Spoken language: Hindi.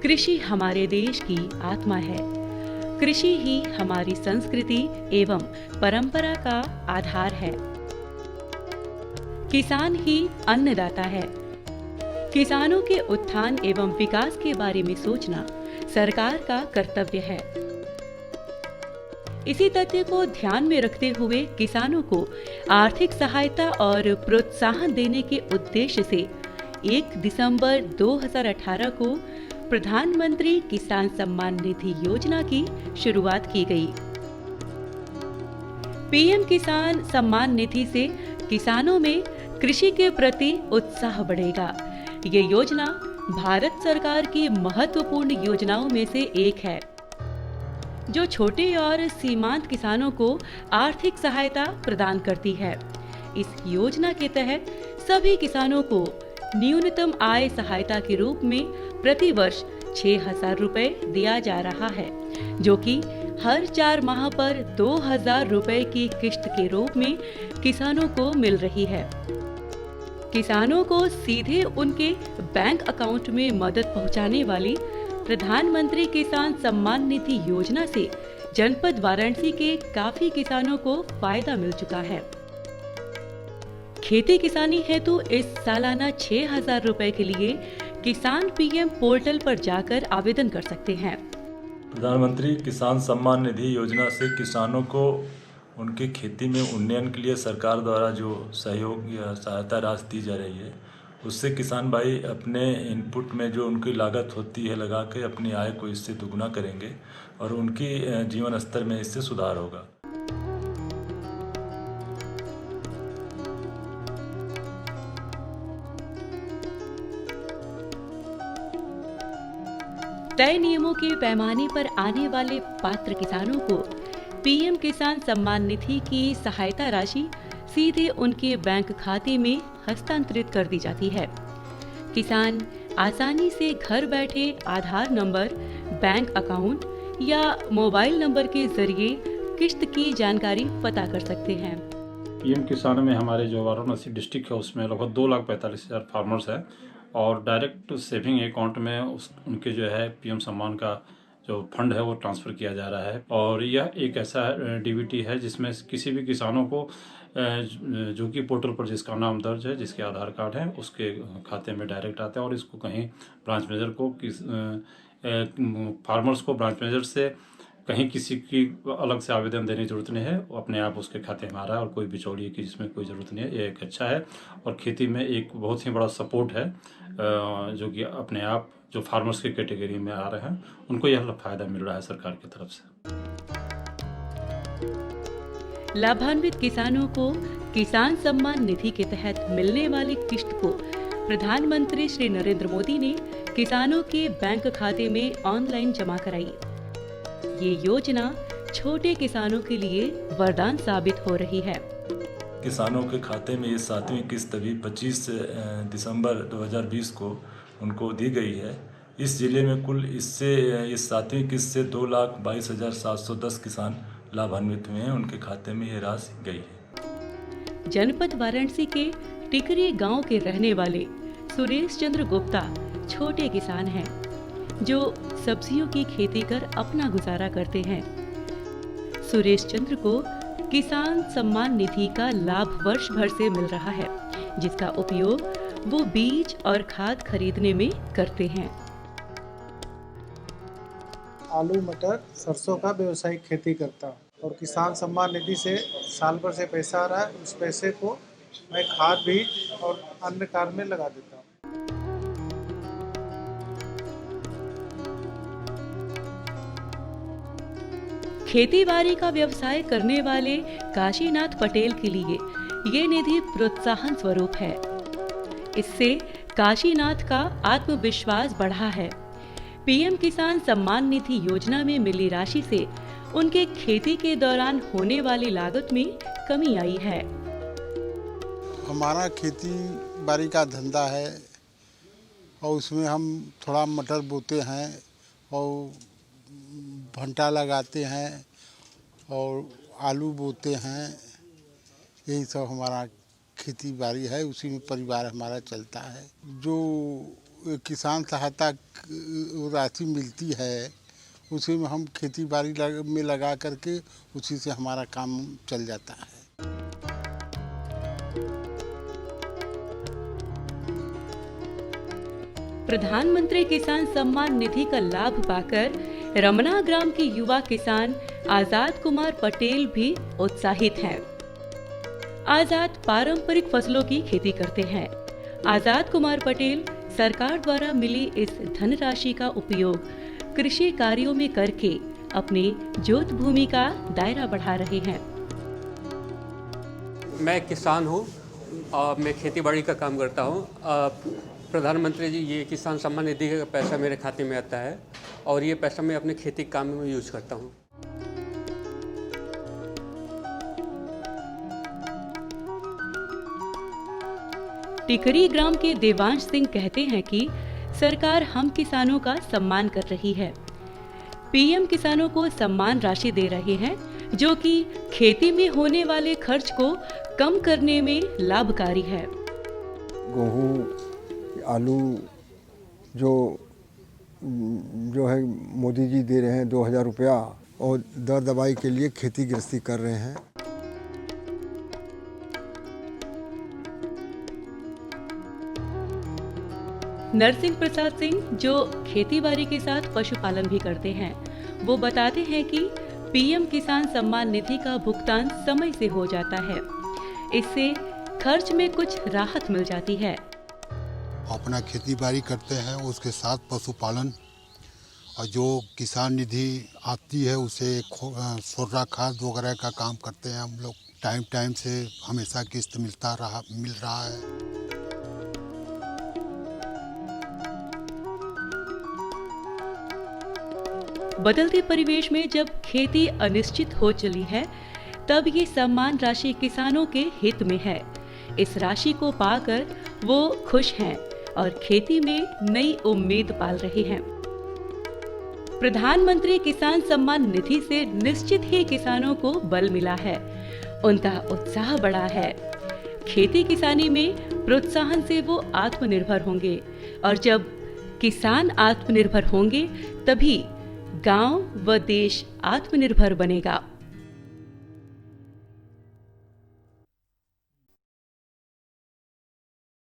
कृषि हमारे देश की आत्मा है। कृषि ही हमारी संस्कृति एवं परंपरा का आधार है। किसान ही अन्नदाता है। किसानों के उत्थान एवं विकास के बारे में सोचना सरकार का कर्तव्य है। इसी तथ्य को ध्यान में रखते हुए किसानों को आर्थिक सहायता और प्रोत्साहन देने के उद्देश्य से 1 दिसंबर 2018 को प्रधानमंत्री किसान सम्मान निधि योजना की शुरुआत की गई। पीएम किसान सम्मान निधि से किसानों में कृषि के प्रति उत्साह बढ़ेगा। ये योजना भारत सरकार की महत्वपूर्ण योजनाओं में से एक है, जो छोटे और सीमांत किसानों को आर्थिक सहायता प्रदान करती है। इस योजना के तहत सभी किसानों को न्यूनतम आय सहायता के रूप में प्रति वर्ष 6,000 रुपए दिया जा रहा है, जो कि हर 4 माह पर 2,000 रुपए की किश्त के रूप में किसानों को मिल रही है। किसानों को सीधे उनके बैंक अकाउंट में मदद पहुंचाने वाली प्रधानमंत्री किसान सम्मान निधि योजना से जनपद वाराणसी के काफी किसानों को फायदा मिल चुका है। खेती किसानी हेतु इस सालाना 6,000 रुपए के लिए किसान पीएम पोर्टल पर जाकर आवेदन कर सकते हैं। प्रधानमंत्री किसान सम्मान निधि योजना से किसानों को उनकी खेती में उन्नयन के लिए सरकार द्वारा जो सहयोग या सहायता राशि दी जा रही है, उससे किसान भाई अपने इनपुट में जो उनकी लागत होती है लगा के अपनी आय को इससे दुगना करेंगे और उनकी जीवन स्तर में इससे सुधार होगा। तय नियमों के पैमाने पर आने वाले पात्र किसानों को पीएम किसान सम्मान निधि की सहायता राशि सीधे उनके बैंक खाते में हस्तांतरित कर दी जाती है। किसान आसानी से घर बैठे आधार नंबर, बैंक अकाउंट या मोबाइल नंबर के जरिए किश्त की जानकारी पता कर सकते हैं। पीएम किसान में हमारे जो वाराणसी डिस्ट्रिक्ट है उसमें लगभग 2,45,000 फार्मर्स है और डायरेक्ट सेविंग अकाउंट में उनके जो है पीएम सम्मान का जो फंड है वो ट्रांसफ़र किया जा रहा है। और यह एक ऐसा डीबीटी है जिसमें किसी भी किसानों को जो कि पोर्टल पर जिसका नाम दर्ज है, जिसके आधार कार्ड है, उसके खाते में डायरेक्ट आता है और इसको कहीं ब्रांच मैनेजर को फार्मर्स को ब्रांच मैनेजर से कहीं किसी की अलग से आवेदन देने की जरूरत नहीं है, वो अपने आप उसके खाते में आ रहा है और कोई बिचौलिए की जिसमें कोई ज़रूरत नहीं है। ये एक अच्छा है और खेती में एक बहुत ही बड़ा सपोर्ट है, जो कि अपने आप जो फार्मर्स की कैटेगरी में आ रहे हैं उनको यह फ़ायदा मिल रहा है सरकार की तरफ से। लाभान्वित किसानों को किसान सम्मान निधि के तहत मिलने वाली किश्त को प्रधानमंत्री श्री नरेंद्र मोदी ने किसानों के बैंक खाते में ऑनलाइन जमा कराई। ये योजना छोटे किसानों के लिए वरदान साबित हो रही है। किसानों के खाते में ये 7वीं किस्त अभी 25 दिसंबर 2020 को उनको दी गई है। इस जिले में कुल इससे इस 7वीं किस्त से 2,22,710 किसान लाभान्वित हुए हैं, उनके खाते में ये राशि गई है। जनपद वाराणसी के टिकरी गांव के रहने वाले सुरेश चंद्र गुप्ता छोटे किसान हैं, जो सब्जियों की खेती कर अपना गुजारा करते हैं। सुरेश चंद्र को किसान सम्मान निधि का लाभ वर्ष भर से मिल रहा है, जिसका उपयोग वो बीज और खाद खरीदने में करते हैं। आलू, मटर, सरसों का व्यवसायिक खेती करता हूँ और किसान सम्मान निधि से साल भर से पैसा आ रहा है। उस पैसे को मैं खाद, बीज और अन्य कार्य में लगा देता हूँ। खेती-बाड़ी का व्यवसाय करने वाले काशीनाथ पटेल के लिए ये निधि प्रोत्साहन स्वरूप है। इससे काशीनाथ का आत्मविश्वास बढ़ा है। पीएम किसान सम्मान निधि योजना में मिली राशि से उनके खेती के दौरान होने वाली लागत में कमी आई है। हमारा खेती बाड़ी का धंधा है और उसमें हम थोड़ा मटर बोते हैं और भंटा लगाते हैं और आलू बोते हैं। यही सब हमारा खेती बाड़ी है, उसी में परिवार हमारा चलता है। जो किसान सहायता राशि मिलती है, उसी में हम खेती बाड़ी में लगा करके उसी से हमारा काम चल जाता है। प्रधानमंत्री किसान सम्मान निधि का लाभ पाकर रमना ग्राम के युवा किसान आजाद कुमार पटेल भी उत्साहित हैं। आजाद पारंपरिक फसलों की खेती करते हैं। आजाद कुमार पटेल सरकार द्वारा मिली इस धनराशि का उपयोग कृषि कार्यों में करके अपनी जोत भूमि का दायरा बढ़ा रहे हैं। मैं किसान हूँ और मैं खेती बाड़ी का काम करता हूँ। प्रधानमंत्री जी ये किसान सम्मान निधि का पैसा मेरे खाते में आता है और ये पैसा मैं अपने खेती काम में यूज करता हूँ। टिकरी ग्राम के देवांश सिंह कहते हैं कि सरकार हम किसानों का सम्मान कर रही है। पीएम किसानों को सम्मान राशि दे रहे हैं जो कि खेती में होने वाले खर्च को कम करने में लाभकारी है। गेहूँ, आलू जो है मोदी जी दे रहे हैं 2000 रुपया, और दर दवाई के लिए खेती गृहस्थी कर रहे हैं। नरसिंह प्रसाद सिंह जो खेतीबाड़ी के साथ पशुपालन भी करते हैं, वो बताते हैं कि पीएम किसान सम्मान निधि का भुगतान समय से हो जाता है। इससे खर्च में कुछ राहत मिल जाती है। अपना खेती बाड़ी करते हैं, उसके साथ पशुपालन, और जो किसान निधि आती है उसे सोडा खाद वगैरह का काम करते हैं हम लोग। टाइम टाइम से हमेशा किस्त मिल रहा है। बदलते परिवेश में जब खेती अनिश्चित हो चली है, तब ये सम्मान राशि किसानों के हित में है। इस राशि को पाकर वो खुश हैं और खेती में नई उम्मीद पाल रहे हैं। प्रधानमंत्री किसान सम्मान निधि से निश्चित ही किसानों को बल मिला है, उनका उत्साह बढ़ा है। खेती किसानी में प्रोत्साहन से वो आत्मनिर्भर होंगे, और जब किसान आत्मनिर्भर होंगे तभी गांव व देश आत्मनिर्भर बनेगा।